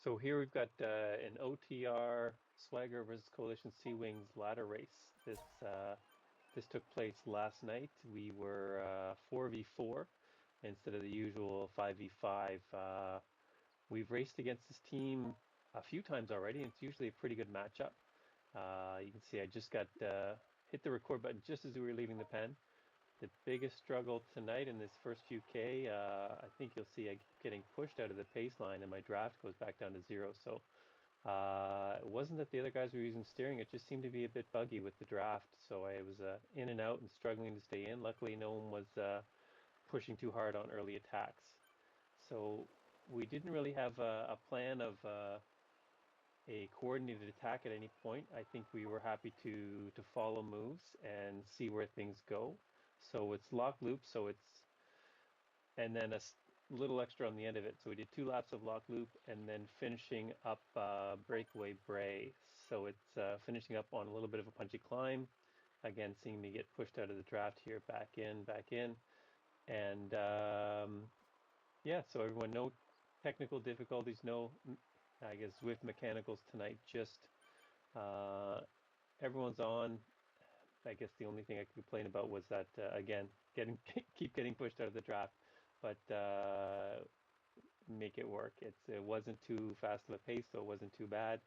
So here we've got an OTR Swagger versus Coalition Sea Wings ladder race. This took place last night. We were 4v4 instead of the usual 5v5. We've raced against this team a few times already, and it's usually a pretty good matchup. You can see I just got hit the record button just as we were leaving the pen. The biggest struggle tonight in this first few K, I think you'll see I keep getting pushed out of the pace line and my draft goes back down to 0. So it wasn't that the other guys were using steering, it just seemed to be a bit buggy with the draft. So I was in and out and struggling to stay in. Luckily, no one was pushing too hard on early attacks. So we didn't really have a plan of a coordinated attack at any point. I think we were happy to follow moves and see where things go. So it's lock loop, and then little extra on the end of it. So we did 2 laps of lock loop and then finishing up breakaway bray. So it's finishing up on a little bit of a punchy climb. Again, seeing me get pushed out of the draft here, back in. And yeah, so everyone, no technical difficulties, no, I guess, Zwift mechanicals tonight, just everyone's on. I guess the only thing I could complain about was that again, keep getting pushed out of the draft, but make it work. It wasn't too fast of a pace, so it wasn't too bad.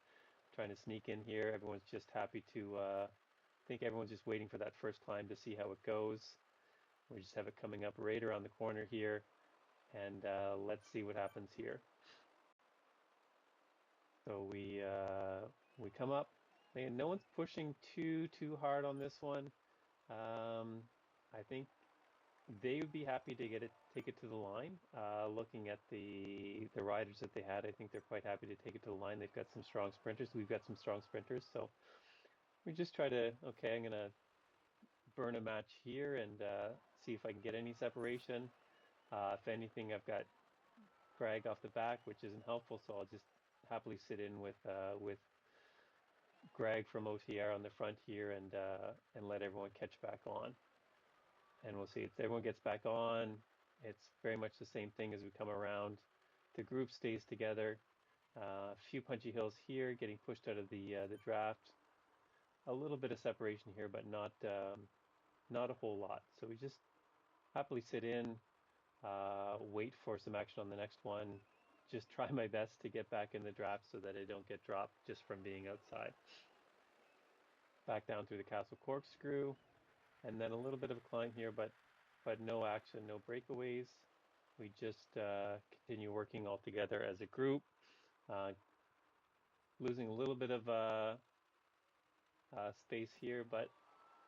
Trying to sneak in here. Everyone's just happy to. I think everyone's just waiting for that first climb to see how it goes. We just have it coming up right around the corner here, and let's see what happens here. So we come up. Man, no one's pushing too hard on this one. I think they would be happy to take it to the line. Looking at the riders that they had, I think they're quite happy to take it to the line. They've got some strong sprinters. We've got some strong sprinters. So we just try to, okay, I'm gonna burn a match here and see if I can get any separation. If anything, I've got Greg off the back, which isn't helpful. So I'll just happily sit in with Greg from OTR on the front here and let everyone catch back on. And we'll see if everyone gets back on. It's very much the same thing as we come around. The group stays together. A few punchy hills here, getting pushed out of the draft. A little bit of separation here, but not a whole lot. So we just happily sit in, wait for some action on the next one. Just try my best to get back in the draft so that I don't get dropped just from being outside. Back down through the castle corkscrew, and then a little bit of a climb here, but no action, no breakaways. We just continue working all together as a group, losing a little bit of space here, but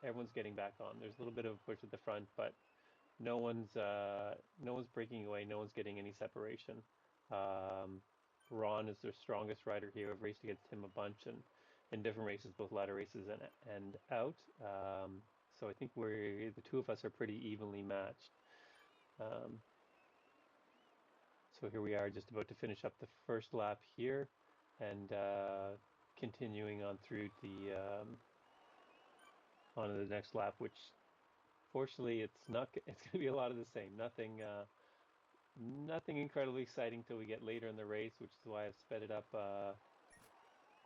everyone's getting back on. There's a little bit of a push at the front, but no one's breaking away. No one's getting any separation. Ron is their strongest rider here. I've raced against him a bunch and in different races, both ladder races and out. So I think the two of us are pretty evenly matched. So here we are, just about to finish up the first lap here, and continuing on through onto the next lap, which fortunately it's not. It's going to be a lot of the same. Nothing incredibly exciting till we get later in the race, which is why I've sped it up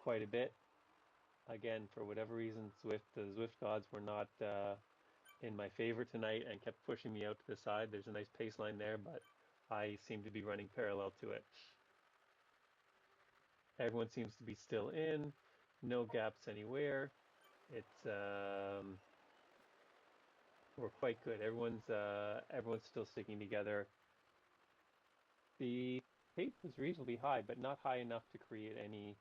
quite a bit. Again, for whatever reason, the Zwift gods were not in my favor tonight and kept pushing me out to the side. There's a nice pace line there, but I seem to be running parallel to it. Everyone seems to be still in, no gaps anywhere. It's we're quite good. Everyone's still sticking together. The pace was reasonably high, but not high enough to create any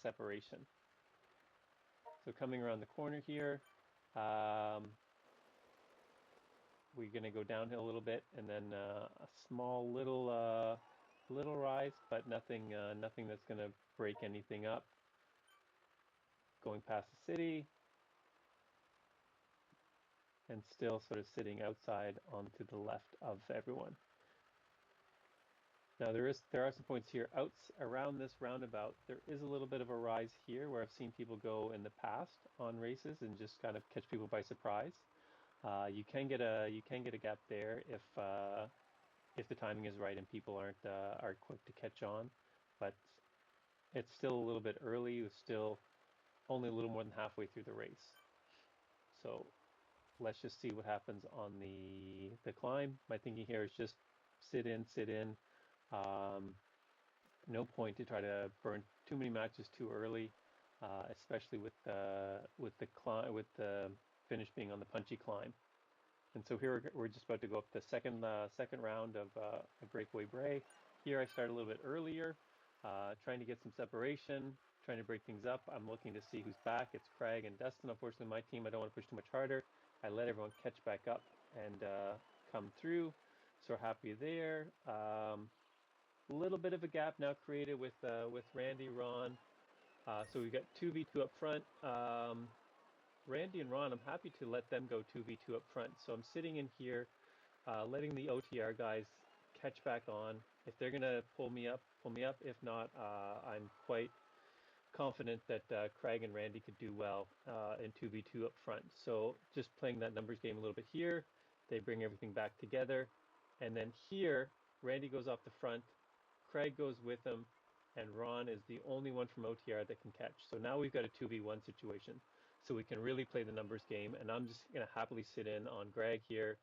separation. So coming around the corner here, we're going to go downhill a little bit, and then a small little rise, but nothing that's going to break anything up. Going past the city, and still sort of sitting outside onto the left of everyone. Now there are some points here around this roundabout. There is a little bit of a rise here where I've seen people go in the past on races and just kind of catch people by surprise. You can get a gap there if the timing is right and people aren't quick to catch on. but it's still a little bit early. It was still only a little more than halfway through the race. So let's just see what happens on the climb. My thinking here is just sit in, sit in. No point to try to burn too many matches too early, especially with the climb, with the finish being on the punchy climb. And so here we're just about to go up the second round of a breakaway bray. Here I start a little bit earlier, trying to get some separation, trying to break things up. I'm looking to see who's back. It's Craig and Dustin. Unfortunately, my team, I don't want to push too much harder. I let everyone catch back up and come through. So happy there. A little bit of a gap now created with Randy, Ron. So we've got 2v2 up front. Randy and Ron, I'm happy to let them go 2v2 up front. So I'm sitting in here, letting the OTR guys catch back on. If they're going to pull me up, pull me up. If not, I'm quite confident that Craig and Randy could do well in 2v2 up front. So just playing that numbers game a little bit here. They bring everything back together. And then here, Randy goes off the front. Craig goes with him. And Ron is the only one from OTR that can catch. So now we've got a 2v1 situation. So we can really play the numbers game. And I'm just going to happily sit in on Greg here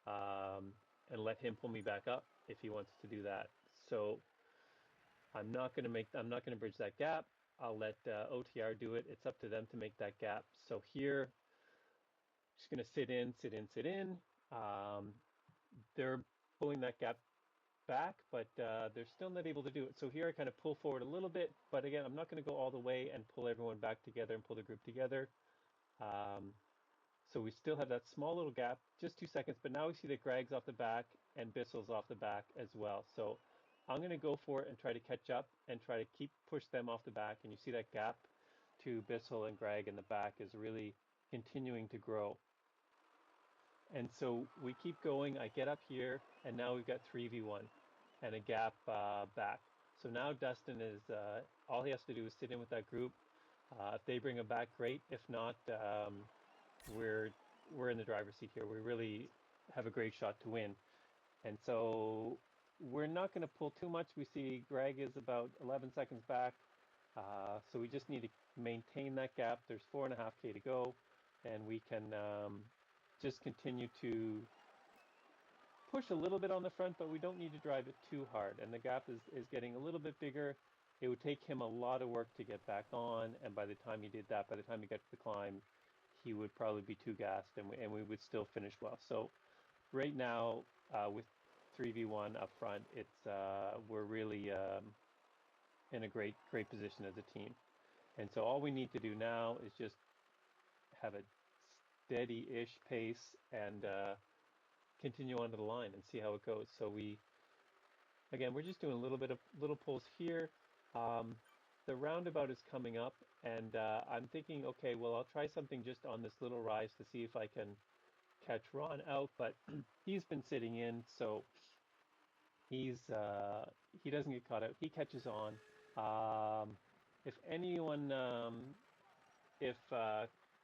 and let him pull me back up if he wants to do that. So I'm not going to bridge that gap. I'll let OTR do it. It's up to them to make that gap. So here, just going to sit in, sit in, sit in. They're pulling that gap back, but they're still not able to do it. So here I kind of pull forward a little bit, but again, I'm not going to go all the way and pull everyone back together and pull the group together. So we still have that small little gap, just 2 seconds, but now we see that Greg's off the back and Bissell's off the back as well. So I'm going to go for it and try to catch up and try to push them off the back. And you see that gap to Bissell and Greg in the back is really continuing to grow. And so we keep going. I get up here, and now we've got 3v1 and a gap back. So now Dustin is, all he has to do is sit in with that group. If they bring him back, great. If not, we're in the driver's seat here. We really have a great shot to win. And so we're not going to pull too much. We see Greg is about 11 seconds back. So we just need to maintain that gap. There's 4.5K to go, and we can just continue to push a little bit on the front, but we don't need to drive it too hard. And the gap is getting a little bit bigger. It would take him a lot of work to get back on, and by the time he did that, by the time he got to the climb, he would probably be too gassed, and we would still finish well. So right now, with 3v1 up front, we're really in a great position as a team. And so all we need to do now is just have a steady-ish pace and continue onto the line and see how it goes. So we're just doing a little bit of little pulls here. The roundabout is coming up, and I'm thinking, okay, well, I'll try something just on this little rise to see if I can catch Ron out, but he's been sitting in, so he doesn't get caught out. He catches on. If anyone, if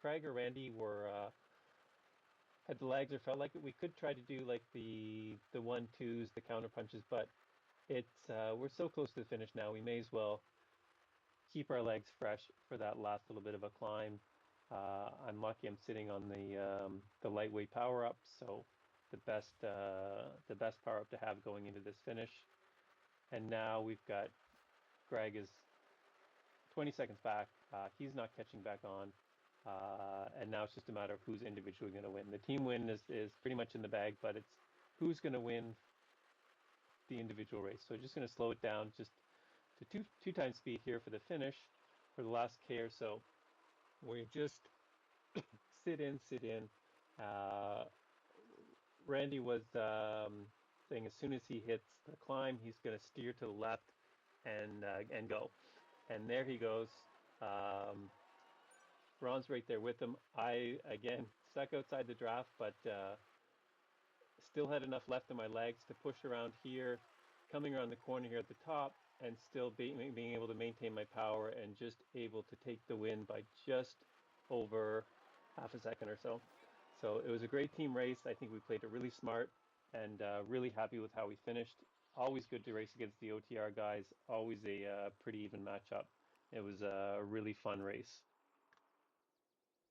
Craig or Randy had the legs or felt like it, we could try to do like the 1-2s, the counter punches, but it's we're so close to the finish now. We may as well keep our legs fresh for that last little bit of a climb. I'm lucky I'm sitting on the lightweight power up, so the best power up to have going into this finish. And now we've got Greg is 20 seconds back. He's not catching back on. And now it's just a matter of who's individually going to win. The team win is pretty much in the bag, but it's who's going to win the individual race. So just going to slow it down just to two times speed here for the finish for the last K or so. We just sit in. Randy was saying as soon as he hits the climb, he's going to steer to the left and go. And there he goes. Ron's right there with him. I, again, stuck outside the draft, but still had enough left in my legs to push around here, coming around the corner here at the top, and still being able to maintain my power and just able to take the win by just over half a second or so. So it was a great team race. I think we played it really smart and really happy with how we finished. always good to race against the OTR guys. Always a pretty even matchup. It was a really fun race.